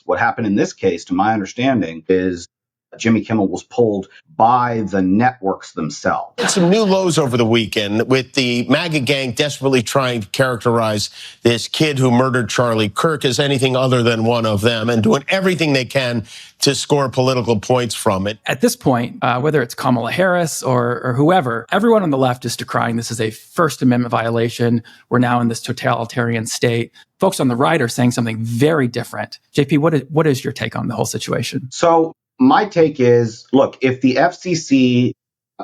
What happened in this case, to my understanding, is Jimmy Kimmel was pulled by the networks themselves. Some new lows over the weekend with the MAGA gang desperately trying to characterize this kid who murdered Charlie Kirk as anything other than one of them and doing everything they can to score political points from it. At this point, whether it's Kamala Harris or whoever, everyone on the left is decrying this as a First Amendment violation. We're now in this totalitarian state. Folks on the right are saying something very different. JP, what is your take on the whole situation? So my take is, look, if the FCC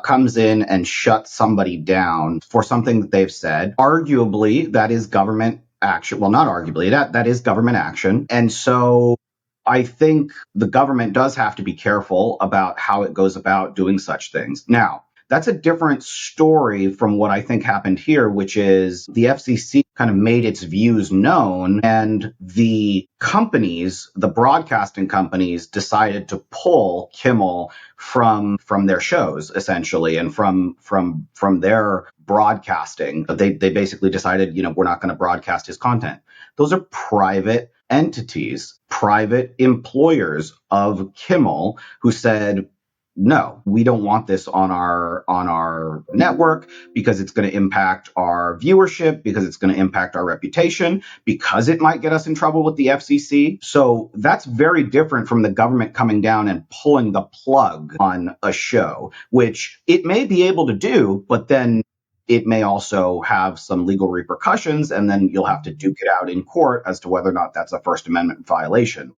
comes in and shuts somebody down for something that they've said, arguably that is government action. Well, not arguably, that is government action. And so I think the government does have to be careful about how it goes about doing such things. Now, that's a different story from what I think happened here, which is the FCC kind of made its views known, and the companies, the broadcasting companies, decided to pull Kimmel from their shows, essentially, and from their broadcasting. They basically decided, we're not going to broadcast his content. Those are private entities, private employers of Kimmel, who said, no, we don't want this on our network because it's going to impact our viewership, because it's going to impact our reputation, because it might get us in trouble with the FCC. So that's very different from the government coming down and pulling the plug on a show, which it may be able to do, but then it may also have some legal repercussions, and then you'll have to duke it out in court as to whether or not that's a First Amendment violation.